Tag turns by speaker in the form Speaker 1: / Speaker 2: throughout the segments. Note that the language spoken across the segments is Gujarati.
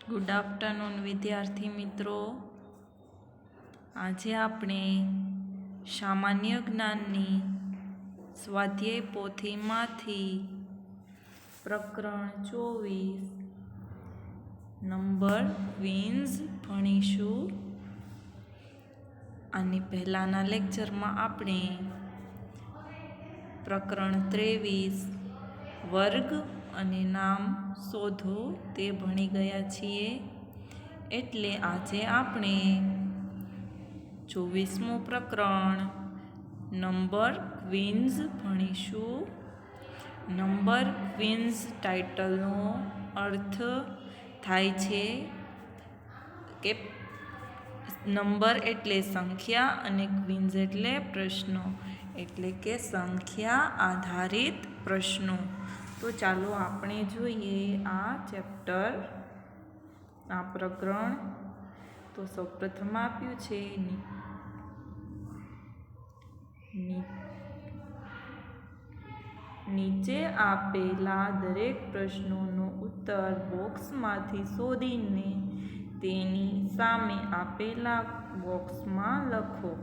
Speaker 1: ગુડ આફ્ટરનૂન વિદ્યાર્થી મિત્રો. આજે આપણે સામાન્ય જ્ઞાનની સ્વાધ્યાય પોથીમાંથી પ્રકરણ 24 નંબર ક્વીન્સ ભણીશું. આની પહેલાંના લેક્ચરમાં આપણે પ્રકરણ 23 વર્ગ અને નામ શોધો તે ભણી ગયા છીએ. એટલે આજે આપણે 24મું પ્રકરણ નંબર ક્વીન્સ ભણીશું. નંબર ક્વીન્સ ટાઇટલનો અર્થ થાય છે કે નંબર એટલે સંખ્યા અને ક્વીન્સ એટલે પ્રશ્નો, એટલે કે સંખ્યા આધારિત પ્રશ્નો. તો ચાલો આપણે જોઈએ આ ચેપ્ટર, આ પ્રકરણ. તો સૌપ્રથમ આપ્યું છે નીચે આપેલા દરેક પ્રશ્નોનો ઉત્તર બોક્સમાંથી શોધીને તેની સામે આપેલા બોક્સમાં લખો.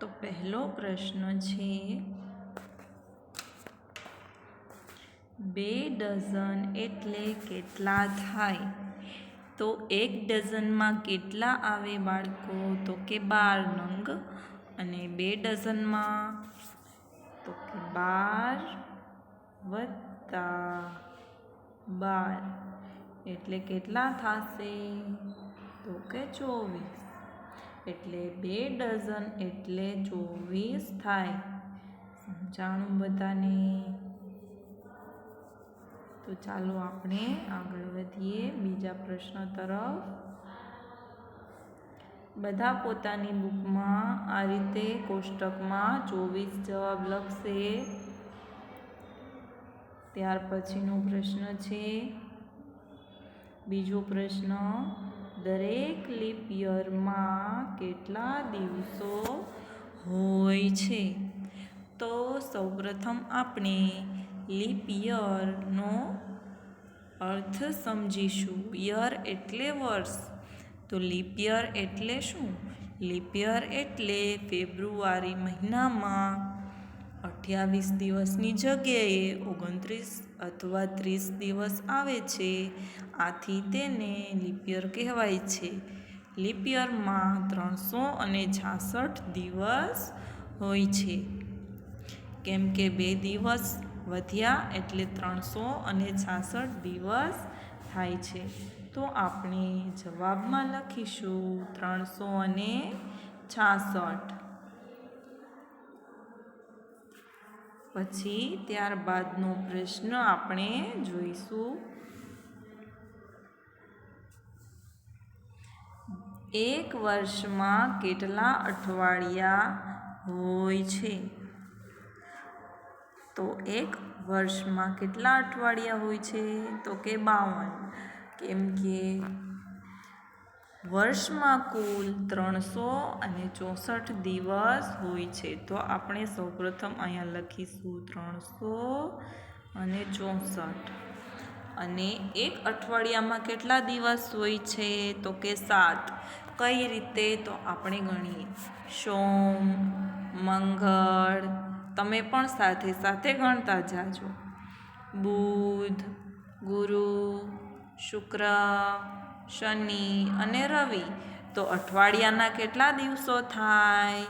Speaker 1: તો પહેલો પ્રશ્ન છે, 2 ડઝન એટલે કેટલા થાય? તો 1 ડઝનમાં કેટલા આવે બાળકો? તો કે 12 નંગ. અને 2 ડઝનમાં તો કે 12 વત્તા 12 એટલે કેટલા થશે? તો કે 24. એટલે 2 ડઝન એટલે 24 થાય. સમજાણું બધાને? તો ચાલો આપણે આગળ વધીએ બીજા પ્રશ્ન તરફ. બધા પોતાની બુકમાં આ રીતે કોષ્ટકમાં 24 જવાબ લખશે. ત્યાર પછીનો પ્રશ્ન છે બીજો પ્રશ્ન, દરેક લીપ યરમાં કેટલા દિવસો હોય છે? તો સૌપ્રથમ આપણે લીપ યરનો અર્થ સમજીશું. યર એટલે વર્ષ. તો લીપ યર એટલે શું? લીપ યર એટલે ફેબ્રુઆરી મહિનામાં 28 દિવસની જગ્યાએ 29 અથવા 30 દિવસ આવે છે. આથી તેને લીપ યર કહેવાય છે. લીપ યરમાં 366 દિવસ હોય છે. કેમ કે 2 દિવસ વધ્યા એટલે 366 દિવસ થાય છે. તો આપણે જવાબમાં લખીશું 366. પછી ત્યારબાદનો પ્રશ્ન આપણે જોઈશું. એક વર્ષમાં કેટલા અઠવાડિયા હોય છે? તો એક વર્ષમાં કેટલા અઠવાડિયા હોય છે? તો કે 52. કેમ કે વર્ષમાં કુલ 364 દિવસ હોય છે. તો આપણે સૌપ્રથમ અહીંયા લખીશું 364. અને એક અઠવાડિયામાં કેટલા દિવસ હોય છે? તો કે 7. કઈ રીતે? તો આપણે ગણીએ. સોમ, મંગળ, તમે પણ સાથે સાથે ગણતા જાજો. બુધ, ગુરુ, શુક્ર, શનિ અને રવિ. તો અઠવાડિયાના કેટલા દિવસો થાય?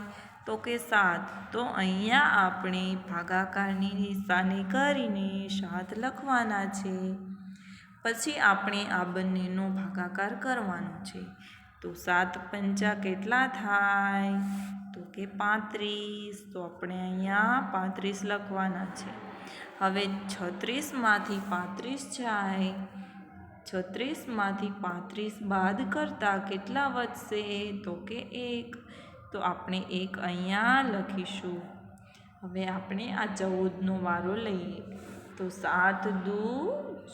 Speaker 1: તો કે 7. તો અહીંયા આપણે ભાગાકારની નિશાની કરીને 7 લખવાના છે. પછી આપણે આ બંનેનો ભાગાકાર કરવાનો છે. તો 7 પંચા કેટલા થાય? તો કે 35. તો આપણે અહીંયા 35 લખવાના છે. હવે 36માંથી 35 જાય. 36માંથી 35 બાદ કરતાં કેટલા વધશે? તો કે 1. તો આપણે 1 અહીંયા લખીશું. હવે આપણે આ 14નો વારો લઈએ. તો 7 દુ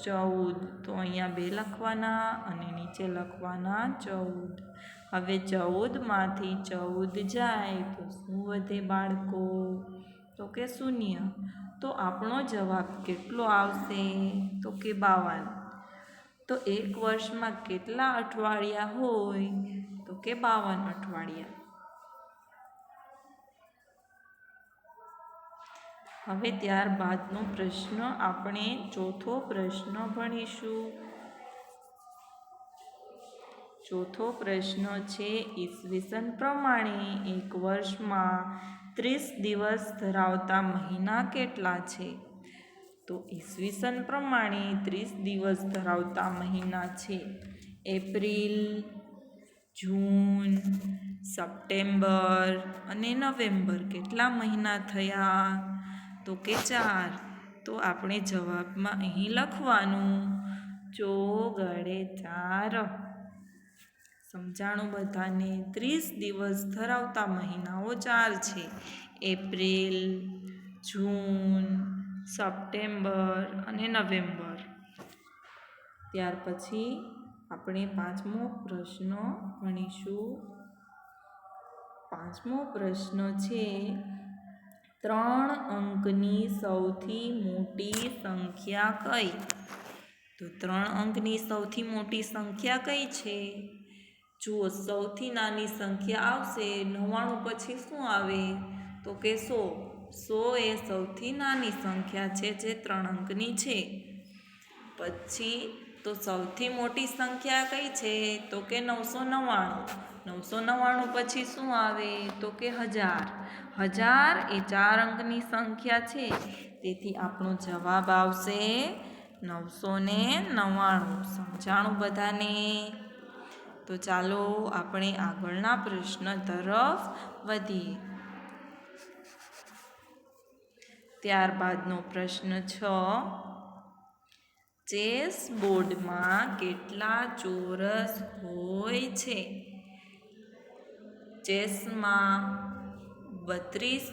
Speaker 1: 14. તો અહીંયા 2 લખવાના અને નીચે લખવાના 14. હવે 14માંથી 14 જાય તો શું વધે બાળકો? તો કે 0. તો આપણો જવાબ કેટલો આવશે? તો કે 52. તો એક વર્ષમાં કેટલા અઠવાડિયા હોય? તો કે 52 અઠવાડિયા. હવે ત્યારબાદનો પ્રશ્ન આપણે ચોથો પ્રશ્ન ભણીશું. ચોથો પ્રશ્ન છે ઈસવીસન પ્રમાણે એક વર્ષમાં 30 દિવસ ધરાવતા મહિના કેટલા છે? તો ઈસવીસન પ્રમાણે 30 દિવસ ધરાવતા મહિના છે એપ્રિલ, જૂન, સપ્ટેમ્બર અને નવેમ્બર. કેટલા મહિના થયા? તો કે 4. તો આપણે જવાબમાં અહીં લખવાનું 4 × 4. સમજાણું બધાને? 30 દિવસ ધરાવતા મહિનાઓ 4 છે એપ્રિલ, જૂન, સપ્ટેમ્બર અને નવેમ્બર. ત્યાર પછી આપણે 5મો પ્રશ્ન ભણીશું. 5મો પ્રશ્ન છે 3 અંકની સૌથી મોટી સંખ્યા કઈ? તો 3 અંકની સૌથી મોટી સંખ્યા કઈ છે? જુઓ, સૌથી નાની સંખ્યા આવશે 99 પછી શું આવે? તો કે 100. 100 એ સૌથી નાની સંખ્યા છે જે 3 અંકની છે. પછી તો સૌથી મોટી સંખ્યા કઈ છે? તો કે 999. 999 પછી શું આવે? તો કે 1000. 1000 એ 4 અંકની સંખ્યા છે, તેથી આપણો જવાબ આવશે 999. સમજાણું બધાને? તો ચાલો આપણે આગળના પ્રશ્ન તરફ વધીએ. ત્યારબાદનો પ્રશ્ન 6. ચેસ બોર્ડમાં કેટલા ચોરસ હોય છે? ચેસમાં 32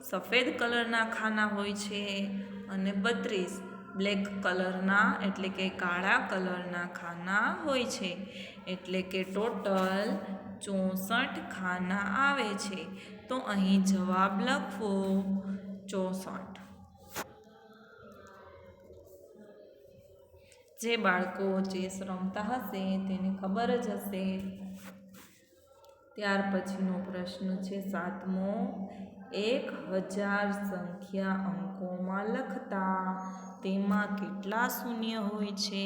Speaker 1: સફેદ કલરના ખાના હોય છે અને 32 બ્લેક કલરના એટલે કે કાળા કલરના ખાના હોય છે. એટલે કે ટોટલ 64 ખાના આવે છે. તો અહીં જવાબ લખવો 64. જે બાળકો ચેસ રમતા હશે તેને ખબર જ હશે. ત્યાર પછીનો પ્રશ્ન છે 7મો. 1000 સંખ્યા અંકોમાં લખતા તેમાં કેટલા શૂન્ય હોય છે?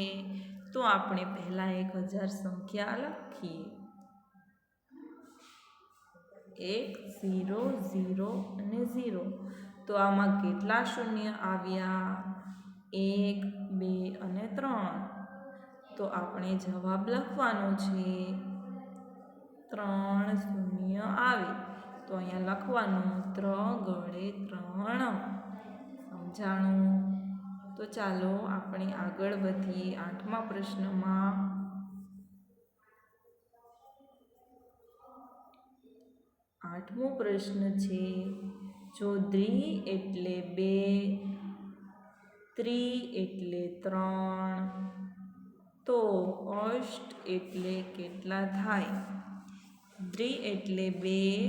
Speaker 1: તો આપણે પહેલાં 1000 સંખ્યા લખીએ. 1 0 0 અને 0. તો આમાં કેટલા શૂન્ય આવ્યા? 1 2 અને 3. તો આપણે જવાબ લખવાનો છે 3 શૂન્ય આવે. તો અહીંયા લખવાનું 3 × 3. સમજાણું? તો ચાલો આપણે આગળ વધીએ 8મા પ્રશ્નમાં. 8મો પ્રશ્ન છે જો દ્વિ એટલે 2, ત્રિ એટલે 3, તો અષ્ટ એટલે કેટલા થાય? દ્વિ એટલે 2,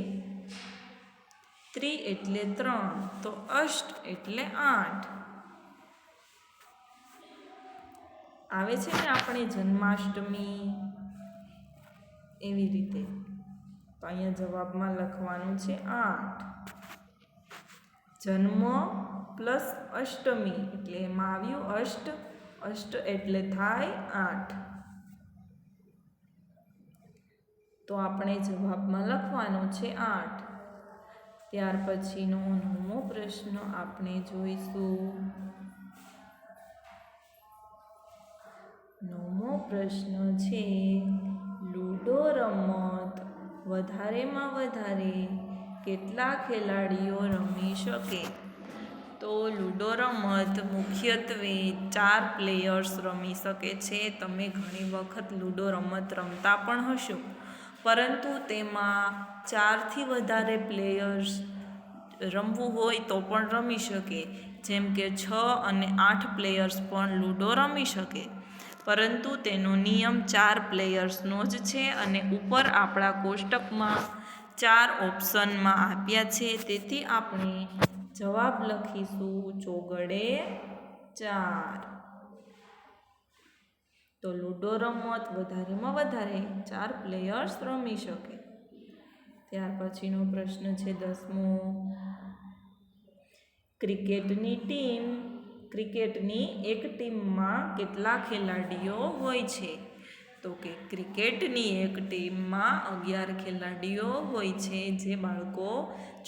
Speaker 1: ત્રિ એટલે 3, તો અષ્ટ એટલે 8. આવે છે ને આપણે જન્માષ્ટમી એવી રીતે. તો અહીંયા જવાબમાં લખવાનું છે 8. જન્મ પ્લસ અષ્ટમી એટલે એમાં આવ્યું અષ્ટ. અષ્ટ એટલે થાય 8. તો આપણે જવાબમાં લખવાનો છે 8. ત્યાર પછીનો 9મો પ્રશ્ન આપણે જોઈશું. 9મો પ્રશ્ન છે લૂડો રમત વધારેમાં વધારે કેટલા ખેલાડીઓ રમી શકે? તો લૂડો રમત મુખ્યત્વે 4 પ્લેયર્સ રમી શકે છે. તમે ઘણી વખત લૂડો રમત રમતા પણ હશો, પરંતુ તેમાં 4થી વધારે પ્લેયર્સ રમવું હોય તો પણ રમી શકે. જેમ કે 6 અને 8 પ્લેયર્સ પણ લૂડો રમી શકે, પરંતુ તેનો નિયમ 4 પ્લેયર્સનો જ છે અને ઉપર આપણા કોષ્ટકમાં 4 ઓપ્શનમાં આપ્યા છે. તેથી આપણે જવાબ લખીશું ચોગડે 4. તો લૂડો રમત વધારેમાં વધારે 4 પ્લેયર્સ રમી શકે. ત્યાર પછીનો પ્રશ્ન છે 10મો. ક્રિકેટની એક ટીમમાં કેટલા ખેલાડીઓ હોય છે? તો કે ક્રિકેટની એક ટીમમાં 11 ખેલાડીઓ હોય છે. જે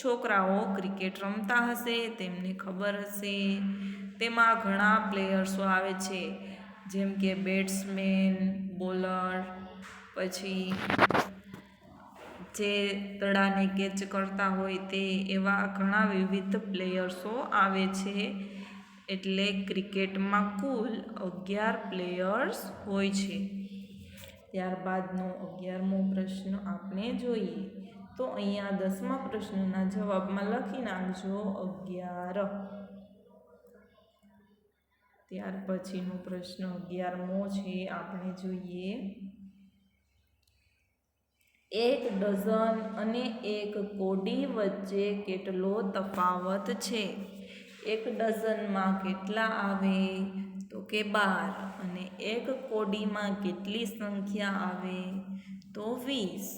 Speaker 1: છોકરાઓ ક્રિકેટ રમતા હશે તેમને ખબર હશે. તેમાં ઘણા પ્લેયર્સો આવે છે, જેમ કે બેટ્સમેન, બોલર, પછી જે દડાને કેચ કરતા હોય તે, એવા ઘણા વિવિધ પ્લેયર્સો આવે છે. એટલે ક્રિકેટમાં કુલ 11 પ્લેયર્સ હોય છે. ત્યારબાદનો 11મો પ્રશ્ન આપણે જોઈએ. તો અહીંયા 10મા પ્રશ્નના જવાબમાં લખી નાખજો 11. ત્યાર પછીનો પ્રશ્ન 11મો છે, આપણે જોઈએ. 1 ડઝન અને 1 કોડી વચ્ચે કેટલો તફાવત છે? 1 ડઝનમાં કેટલા આવે? તો કે 12. અને 1 કોડીમાં કેટલી સંખ્યા આવે? તો 20.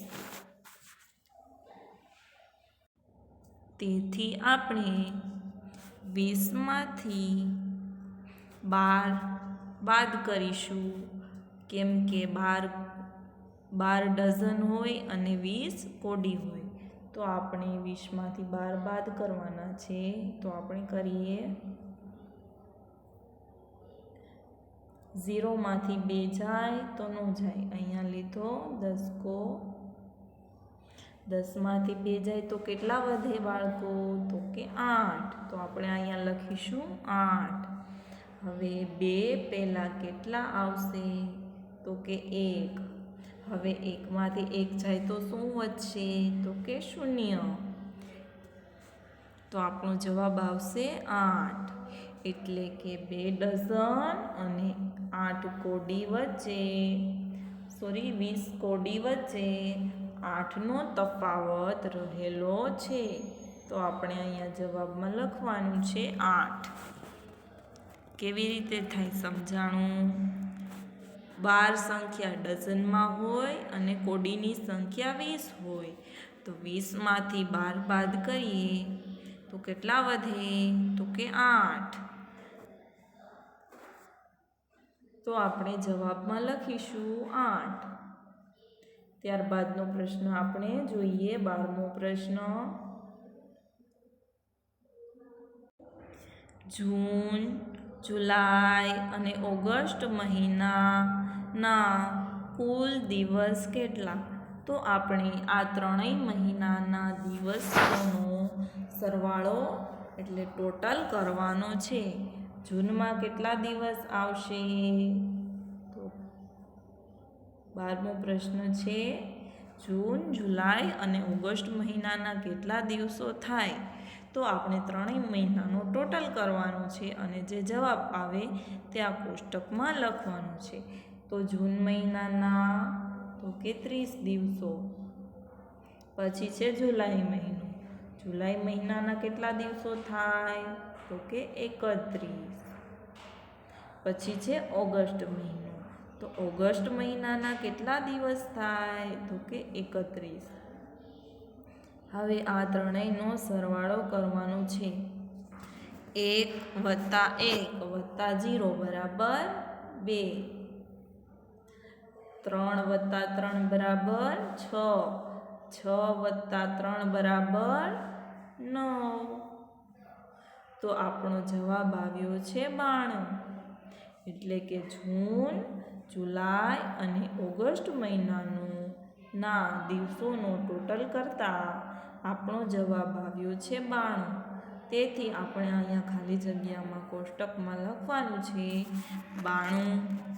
Speaker 1: તેથી આપણે 20માંથી 12 બાદ કરીશું, કેમ કે 12 ડઝન હોય અને 20 કોડી હોય. તો આપણે 20માંથી 12 બાદ કરવાના છે. તો આપણે કરીએ. 0માંથી 2 જાય તો ન જાય. અહીંયા લીધો 10. 10માંથી 2 જાય તો કેટલા વધે બાળકો? તો કે 8. તો આપણે અહીંયા લખીશું 8. હવે 2 પહેલાં કેટલા આવશે? તો કે 1. હવે 1માંથી 1 જાય તો શું વધશે? તો કે 0. તો આપણો જવાબ આવશે 8. એટલે કે 2 ડઝન અને 8 કોડી વચ્ચે 20 કોડી વચ્ચે 8નો તફાવત રહેલો છે. તો આપણે અહીંયા જવાબમાં લખવાનું છે 8. કેવી રીતે થાય સમજાણું? 12 સંખ્યા ડઝનમાં હોય અને કોડીની સંખ્યા 20 હોય. તો 20માંથી 12 બાદ કરીએ તો કેટલા વધે? તો કે 8. તો આપણે જવાબમાં લખીશું 8. ત્યારબાદનો પ્રશ્ન આપણે જોઈએ. 12મો પ્રશ્ન. જૂન, જુલાઈ અને ઓગસ્ટ મહિનાના કુલ દિવસ કેટલા? તો આપણે આ ત્રણેય મહિનાના દિવસોનો સરવાળો એટલે ટોટલ કરવાનો છે. જૂનમાં કેટલા દિવસ આવશે? તો 12મો પ્રશ્ન છે. જૂન, જુલાઈ અને ઓગસ્ટ મહિનાના કેટલા દિવસો થાય? તો આપણે ત્રણેય મહિનાનો ટોટલ કરવાનું છે અને જે જવાબ આવે તે આ કોષ્ટકમાં લખવાનું છે. તો જૂન મહિનાના તો કે 30 દિવસો. પછી છે જુલાઈ મહિનો. જુલાઈ મહિનાના કેટલા દિવસો થાય? તો કે 31. પછી છે ઓગસ્ટ મહિનો. તો ઓગસ્ટ મહિનાના કેટલા દિવસ થાય? તો કે 31. હવે આ ત્રણેયનો સરવાળો કરવાનો છે. 1 + 1 + 0 બરાબર 2. 3 + 3 બરાબર 6. 6 + 3 બરાબર 9. તો આપણો જવાબ આવ્યો છે 92. એટલે કે જૂન, જુલાઈ અને ઓગસ્ટ મહિનાના દિવસોનો ટોટલ કરતાં આપણો જવાબ આવ્યો છે 92. તેથી આપણે અહીંયા ખાલી જગ્યામાં કોષ્ટકમાં લખવાનું છે 92.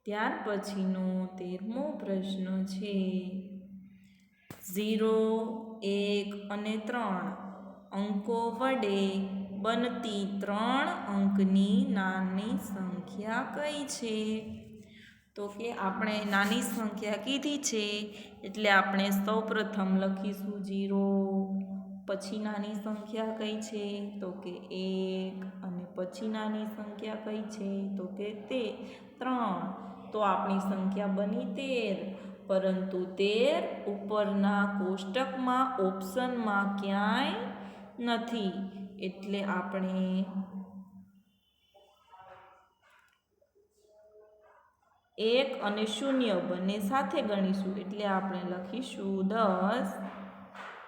Speaker 1: ત્યાર પછીનો 13મો પ્રશ્ન છે. 0, 1 અને 3 અંકો વડે બનતી 3 અંકની નાની સંખ્યા કઈ છે? તો કે આપણે નાની સંખ્યા કીધી છે એટલે આપણે સૌપ્રથમ લખીશું 0, પછી નાની સંખ્યા કઈ છે તો કે 1, અને પછી નાની સંખ્યા કઈ છે તો કે 3. તો આપણી સંખ્યા બની 13, પરંતુ 13 ઉપરના કોષ્ટકમાં ઓપ્શનમાં ક્યાંય નથી, એટલે આપણે 1 અને 0 બંને સાથે ગણીશું, એટલે આપણે લખીશું 10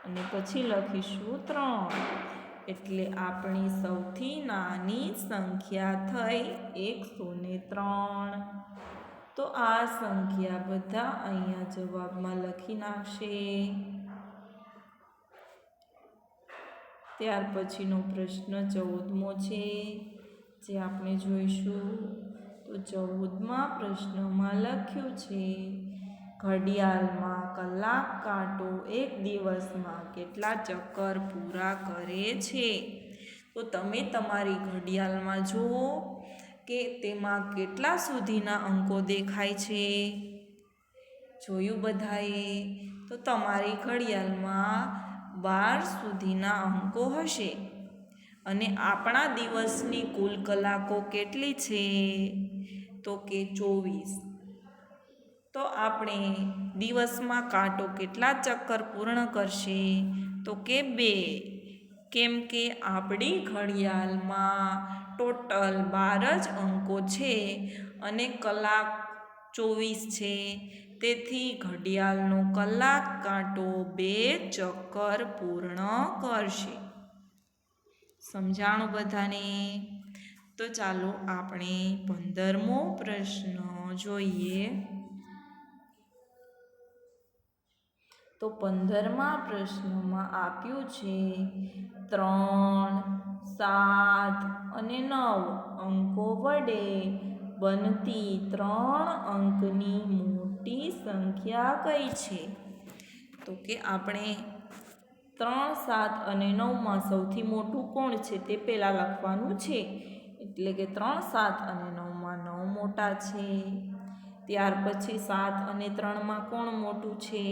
Speaker 1: અને પછી લખીશું 3. એટલે આપણી સૌથી નાની સંખ્યા થઈ 103. તો આ સંખ્યા બધા અહીંયા જવાબમાં લખી નાખશે. ત્યાર પછીનો પ્રશ્ન 14મો છે, જે આપણે જોઈશું. તો 14મા પ્રશ્નમાં લખ્યું છે, ઘડિયાળમાં કલાક કાંટો એક દિવસમાં કેટલા ચક્કર પૂરા કરે છે? તો તમે તમારી ઘડિયાળમાં જુઓ કે તેમાં કેટલા સુધીના અંકો દેખાય છે. જોયું બધાએ? તો તમારી ઘડિયાળમાં 12 સુધીના અંકો હશે. અને આપણા દિવસની કુલ કલાકો કેટલી છે તો કે 24. તો આપણે દિવસમાં કાંટો કેટલા ચક્કર પૂર્ણ કરશે તો કે 2. કેમ કે આપણી ઘડિયાળમાં ટોટલ 12 જ અંકો છે અને કલાક 24 છે. તેથી ઘડિયાળનો કલાક કાંટો 2 ચક્કર પૂર્ણ કરશે. સમજાણું બધાને? તો ચાલો આપણે 15મો પ્રશ્ન જોઈએ. તો 15મા પ્રશ્નમાં આપ્યું છે 3, 7 અને 9 અંકો વડે બનતી 3 અંકની મોટી સંખ્યા કઈ છે? તો કે આપણે 3, 7 અને 9માં સૌથી મોટું કોણ છે તે પહેલાં લખવાનું છે. એટલે કે 3, 7 અને 9માં 9 મોટા છે. ત્યાર પછી 7 અને 3માં કોણ મોટું છે?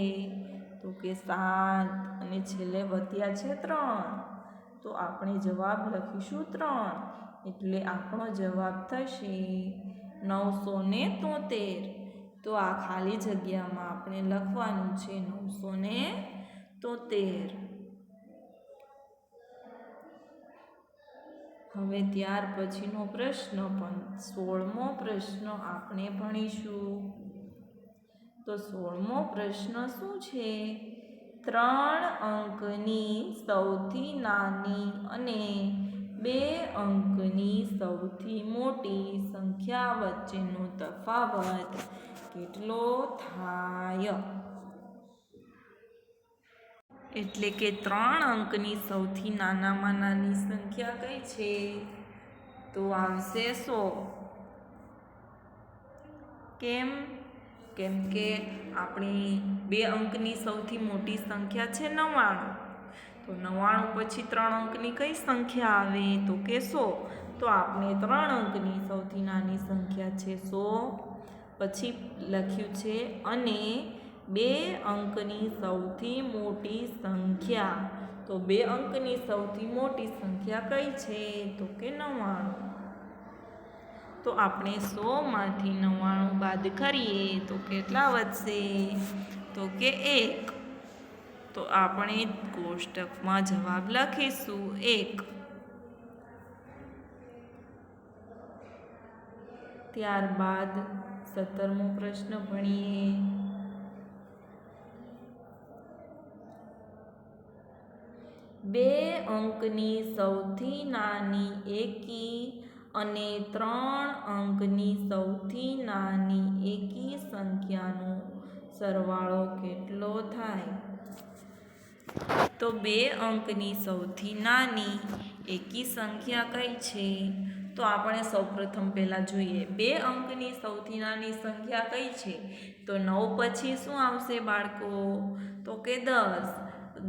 Speaker 1: તો કે 7 અને છેલ્લે વધ્યા છે 3. તો આપણે જવાબ લખીશું 3. એટલે આપણો જવાબ થશે 973. તો આ ખાલી જગ્યામાં આપણે લખવાનું છે 973. હવે ત્યાર પછીનો પ્રશ્ન 16મો પ્રશ્ન આપણે ભણીશું. તો 16મો પ્રશ્ન શું છે? 3 અંકની સૌથી નાની અને 2 અંકની સૌથી મોટી સંખ્યા વચ્ચેનો તફાવત કેટલો થાય? એટલે કે 3 અંકની સૌથી નાનામાં નાની સંખ્યા કઈ છે? તો આવશે 100. કેમ કે આપણી 2 અંકની સૌથી મોટી સંખ્યા છે 99. તો 99 પછી 3 અંકની કઈ સંખ્યા આવે તો કે 100. તો આપણે 3 અંકની સૌથી નાની સંખ્યા છે 100. પછી લખ્યું છે અને 2 અંકની સૌથી મોટી સંખ્યા. તો 2 અંકની સૌથી મોટી સંખ્યા કઈ છે તો કે 99. તો આપણે 100માંથી 99 બાદ કરીએ તો કેટલા વધશે તો કે 1. તો આપણે કોષ્ટકમાં જવાબ લખીશું 1. ત્યારબાદ 17મો પ્રશ્ન ભણીએ. બે અંકની સૌથી નાની એકી અને 3 અંકની સૌથી નાની એકી સંખ્યાનો સરવાળો કેટલો થાય? તો 2 અંકની સૌથી નાની એકી સંખ્યા કઈ છે? તો આપણે સૌપ્રથમ પહેલાં જોઈએ 2 અંકની સૌથી નાની સંખ્યા કઈ છે? તો 9 પછી શું આવશે બાળકો? તો કે 10.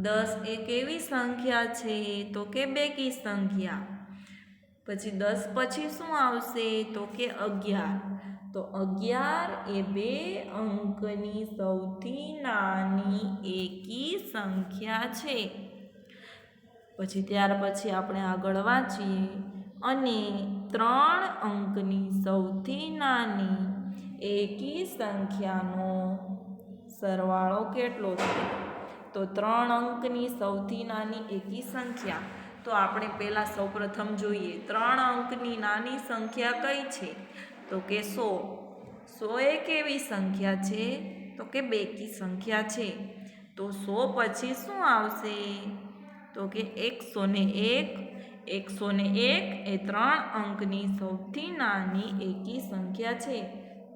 Speaker 1: 10 એ કેવી સંખ્યા છે તો કે બેકી સંખ્યા. પછી 10 પછી શું આવશે તો કે 11. તો 11 એ 2 અંકની સૌથી નાની એકી સંખ્યા છે. પછી ત્યાર પછી આપણે આગળ વાંચીએ અને 3 અંકની સૌથી નાની એકી સંખ્યાનો સરવાળો કેટલો છે? તો 3 અંકની સૌથી નાની એકી સંખ્યા, તો આપણે પહેલાં સૌપ્રથમ જોઈએ 3 અંકની નાની સંખ્યા કઈ છે? તો કે 100. 100 એ કેવી સંખ્યા છે? તો કે બેકી સંખ્યા છે. તો 100 પછી શું આવશે? તો કે 101. 101 એ 3 અંકની સૌથી નાની એકી સંખ્યા છે.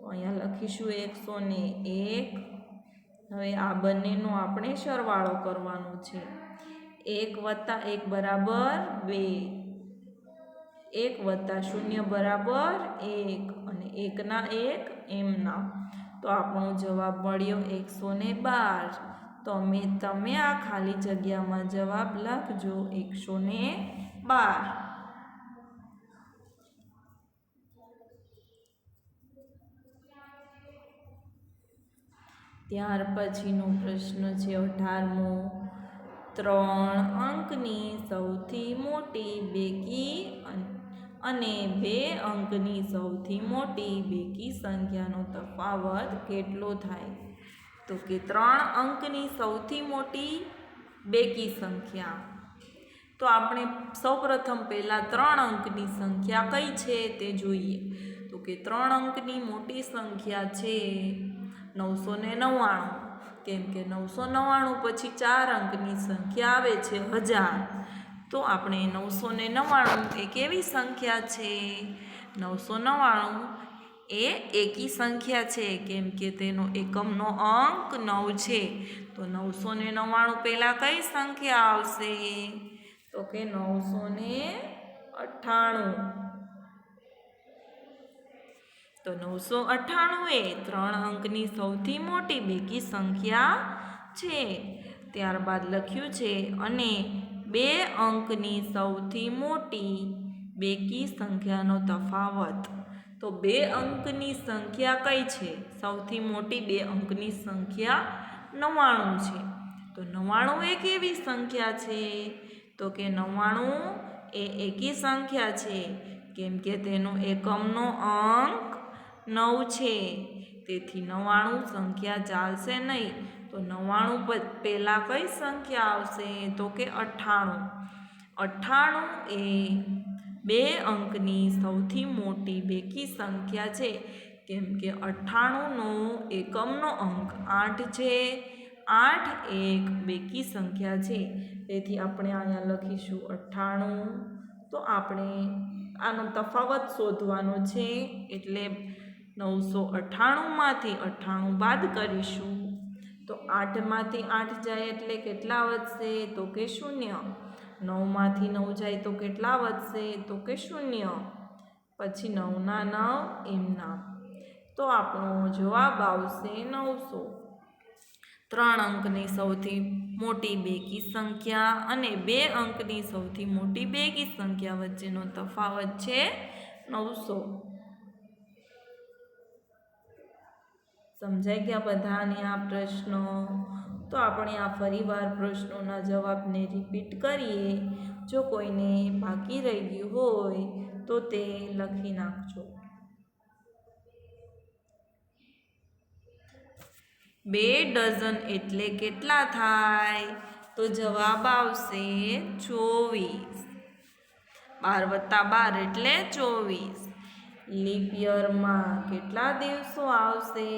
Speaker 1: તો અહીંયા લખીશું 101. હવે આ બંનેનો આપણે સરવાળો કરવાનો છે. 1 + 1 બરાબર 2. 1 + 0 બરાબર 1 અને 1 ના 1 એમના. તો આપણો જવાબ મળ્યો 112. તો તમે આ ખાલી જગ્યામાં જવાબ લખજો 112. ત્યાર પછીનો પ્રશ્ન છે 18મો. 3 અંકની સૌથી મોટી બેકી અને 2 અંકની સૌથી મોટી બેકી સંખ્યાનો તફાવત કેટલો થાય? તો કે 3 અંકની સૌથી મોટી બેકી સંખ્યા. તો આપણે સૌપ્રથમ પહેલાં 3 અંકની સંખ્યા કઈ છે તે જોઈએ. તો કે 3 અંકની મોટી સંખ્યા છે 999. કેમ કે 999 પછી 4 અંકની સંખ્યા આવે છે 1000. તો આપણે 999 એ કેવી સંખ્યા છે? 999 એ એકી સંખ્યા છે. કેમ કે તેનો એકમનો અંક 9 છે. તો 999 પહેલાં કઈ સંખ્યા આવશે? તો કે 998. તો 998 એ 3 અંકની સૌથી મોટી બેકી સંખ્યા છે. ત્યારબાદ લખ્યું છે અને 2 અંકની સૌથી મોટી બેકી સંખ્યાનો તફાવત. તો 2 અંકની સંખ્યા કઈ છે? સૌથી મોટી 2 અંકની સંખ્યા 99 છે. તો 99 એ કેવી સંખ્યા છે? તો કે 99 એ એકી સંખ્યા છે. કેમ કે તેનો એકમનો અંક 9 છે. તેથી 99 સંખ્યા ચાલશે નહીં. તો 99 પહેલાં કઈ સંખ્યા આવશે? તો કે 98. 98 એ 2 અંકની સૌથી મોટી બેકી સંખ્યા છે. કેમ કે 98નો એકમનો અંક 8 છે. 8 એક બેકી સંખ્યા છે. તેથી આપણે અહીંયા લખીશું 98. તો આપણે આનો તફાવત શોધવાનો છે. એટલે 998માંથી 98 બાદ કરીશું. તો 8માંથી 8 જાય એટલે કેટલા વધશે? તો કે 0. 9માંથી 9 જાય તો કેટલા વધશે? તો કે 0. પછી 9 ના 9 એમના. તો આપણો જવાબ આવશે 900. 3 અંકની સૌથી મોટી બેકી સંખ્યા અને 2 અંકની સૌથી મોટી બેકી સંખ્યા વચ્ચેનો તફાવત છે 900. સમજાઈ ગયા બધાને આ પ્રશ્નો? તો આપણે આ ફરીવાર પ્રશ્નોના જવાબને રિપીટ કરીએ. જો કોઈને બાકી રહી ગયું હોય તો તે લખી નાખજો. 2 ડઝન એટલે કેટલા થાય? તો જવાબ આવશે 24. 12 + 12 એટલે 24. લીપ યરમાં કેટલા દિવસો આવશે?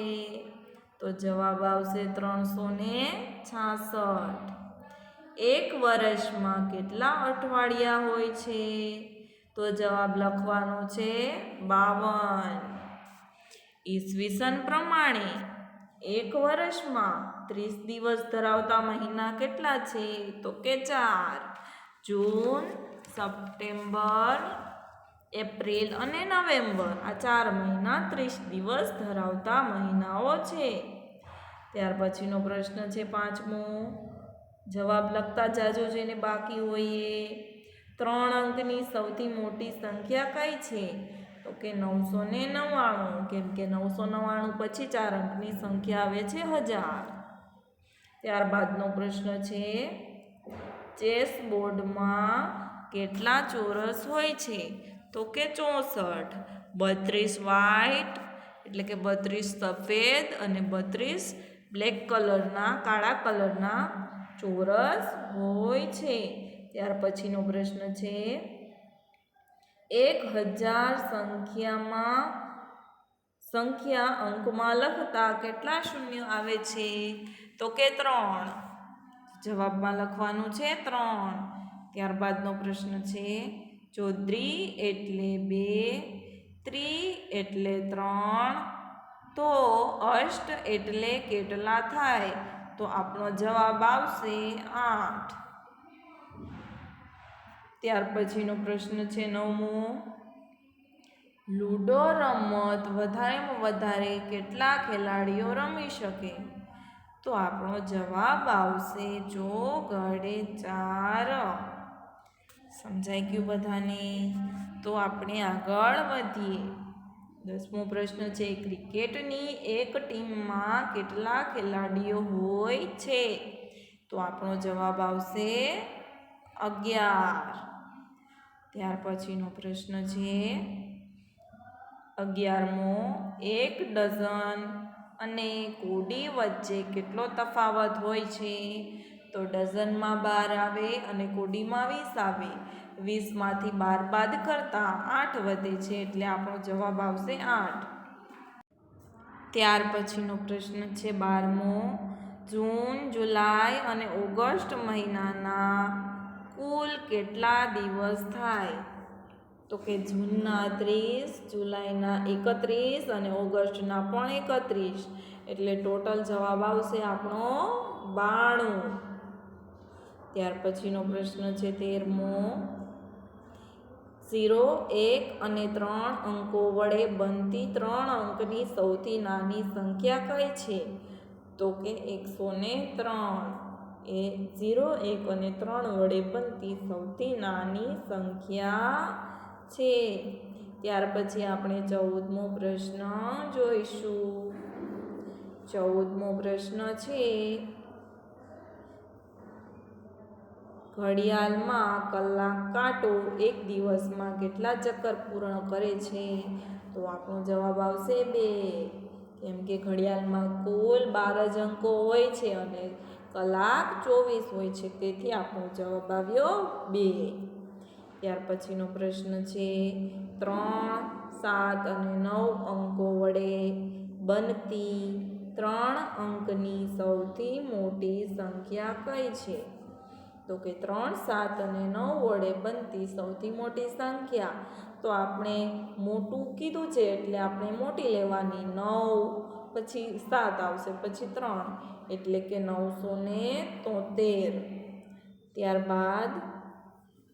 Speaker 1: તો જવાબ આવશે 366. એક વર્ષમાં કેટલા અઠવાડિયા હોય છે? તો જવાબ લખવાનો છે 52. ઈસવીસન પ્રમાણે એક વર્ષમાં 30 દિવસ ધરાવતા મહિના કેટલા છે? તો કે 4. જૂન, સપ્ટેમ્બર, એપ્રિલ અને નવેમ્બર આ 4 મહિના 30 દિવસ ધરાવતા મહિનાઓ છે. ત્યાર પછીનો પ્રશ્ન છે 5મો. જવાબ લખતા જાજો જેને બાકી હોય એ. 3 અંકની સૌથી મોટી સંખ્યા કઈ છે? તો કે 999, કેમ કે 999 પછી 4 અંકની સંખ્યા આવે છે 1000. ત્યારબાદનો પ્રશ્ન છે, ચેસ બોર્ડમાં કેટલા ચોરસ હોય છે? તો કે 64. 32 વ્હાઈટ એટલે કે 32 સફેદ અને 32 બ્લેક કલરના, કાળા કલરના ચોરસ હોય છે. ત્યાર પછીનો પ્રશ્ન છે, 1000 સંખ્યા અંકમાં લખતા કેટલા શૂન્ય આવે છે? તો કે 3. જવાબમાં લખવાનું છે 3. ત્યારબાદનો પ્રશ્ન છે, જો દ્વિ એટલે 2, ત્રિ એટલે 3, તો અષ્ટ એટલે કેટલા થાય? તો આપણો જવાબ આવશે 8. ત્યાર પછીનો પ્રશ્ન છે 9મો, લૂડો રમત વધારેમાં વધારે કેટલા ખેલાડીઓ રમી શકે? તો આપણો જવાબ આવશે જો ગળે 4. સમજાઈ ગયું બધાને? તો આપણે આગળ વધીએ. 10મો પ્રશ્ન છે, ક્રિકેટની એક ટીમમાં કેટલા ખેલાડીઓ હોય છે? તો આપણો જવાબ આવશે 11. ત્યાર પછીનો પ્રશ્ન છે 11મો, 1 ડઝન અને કોડી વચ્ચે કેટલો તફાવત હોય છે? તો ડઝનમાં 12 આવે અને કોડીમાં 20 આવે. 20માંથી 12 બાદ કરતાં 8 વધે છે, એટલે આપણો જવાબ આવશે 8. ત્યાર પછીનો પ્રશ્ન છે 12મો, જૂન, જુલાઈ અને ઓગસ્ટ મહિનાના કુલ કેટલા દિવસ થાય? તો કે જૂનના 30, જુલાઈના 31 અને ઓગસ્ટના પણ 31, એટલે ટોટલ જવાબ આવશે આપણો 92. ત્યાર પછીનો પ્રશ્ન છે 13મો, 0, 1 અને 3 અંકો વડે બનતી 3 અંકની સૌથી નાની સંખ્યા કઈ છે? તો કે 103. એ 0, 1 અને 3 વડે બનતી સૌથી નાની સંખ્યા છે. ત્યાર પછી આપણે 14મો પ્રશ્ન જોઈશું. 14મો પ્રશ્ન છે, ઘડિયાળમાં કલાક કાંટો એક દિવસમાં કેટલા ચક્કર પૂર્ણ કરે છે? તો આપણો જવાબ આવશે 2, કેમ કે ઘડિયાળમાં કુલ 12 જ અંકો હોય છે અને કલાક 24 હોય છે, તેથી આપણો જવાબ આવ્યો 2. ત્યાર પછીનો પ્રશ્ન છે, 3, 7 અને 9 અંકો વડે બનતી 3 અંકની સૌથી મોટી સંખ્યા કઈ છે? તો કે 3, 7 અને 9 વડે બનતી સૌથી મોટી સંખ્યા, તો આપણે મોટું કીધું છે એટલે આપણે મોટી લેવાની. 9 પછી 7 આવશે, પછી 3, એટલે કે 973. ત્યારબાદ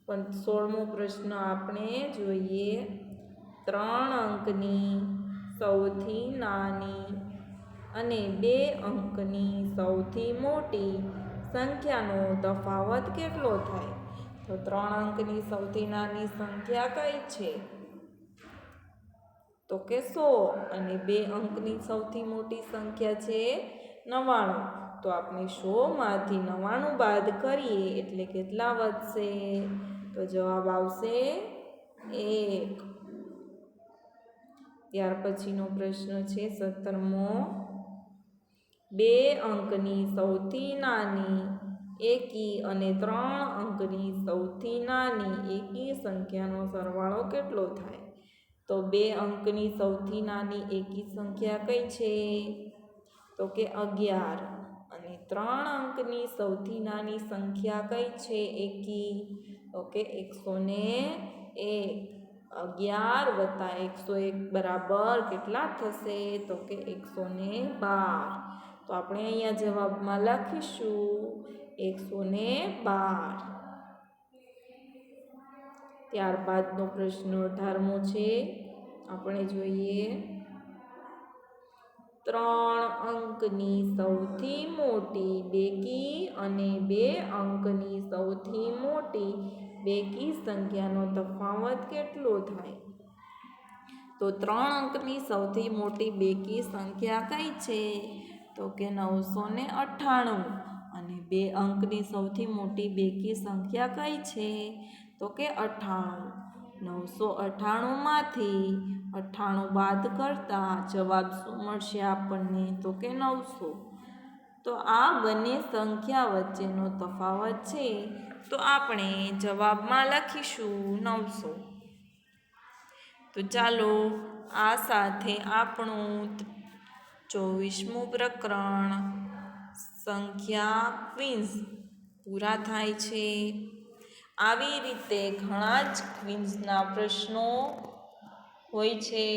Speaker 1: 16મો પ્રશ્ન આપણે જોઈએ. 3 અંકની સૌથી નાની અને 2 અંકની સૌથી મોટી સંખ્યાનો તફાવત કેટલો થાય? તો 3 અંકની સૌથી નાની સંખ્યા કઈ છે? તો કે 100 અને 2 અંકની સૌથી મોટી સંખ્યા છે 99. તો આપણે 100માંથી 99 બાદ કરીએ એટલે કેટલા વધશે? તો જવાબ આવશે 1. ત્યાર પછીનો પ્રશ્ન છે 17મો, 2 અંકની સૌથી નાની એકી અને 3 અંકની સૌથી નાની એકી સંખ્યાનો સરવાળો કેટલો થાય? તો 2 અંકની સૌથી નાની એકી સંખ્યા કઈ છે? તો કે 11. અને 3 અંકની સૌથી નાની સંખ્યા કઈ છે એકી? તો કે 101. 11 વત્તા 101 બરાબર કેટલા થશે? તો કે 112. તો આપણે અહીંયા જવાબમાં લખીશું 112. ત્યારબાદનો પ્રશ્ન 18મો છે, આપણે જોઈએ. 3 અંકની સૌથી મોટી બેકી અને 2 અંકની સૌથી મોટી બેકી સંખ્યાનો તફાવત કેટલો થાય? તો 3 અંકની સૌથી મોટી બેકી સંખ્યા કઈ છે? તો કે 998. અને 2 અંકની સૌથી મોટી બેકી સંખ્યા કઈ છે? તો કે 98. 998માંથી 98 બાદ કરતા જવાબ શું મળશે આપણને? તો કે 900. તો આ બંને સંખ્યા વચ્ચેનો તફાવત છે, તો આપણે જવાબમાં લખીશું 900. તો ચાલો આ સાથે આપણું 24મું પ્રકરણ સંખ્યા ક્વિઝ પૂરા થાય છે. આવી રીતે ઘણા જ ક્વિઝના પ્રશ્નો હોય છે.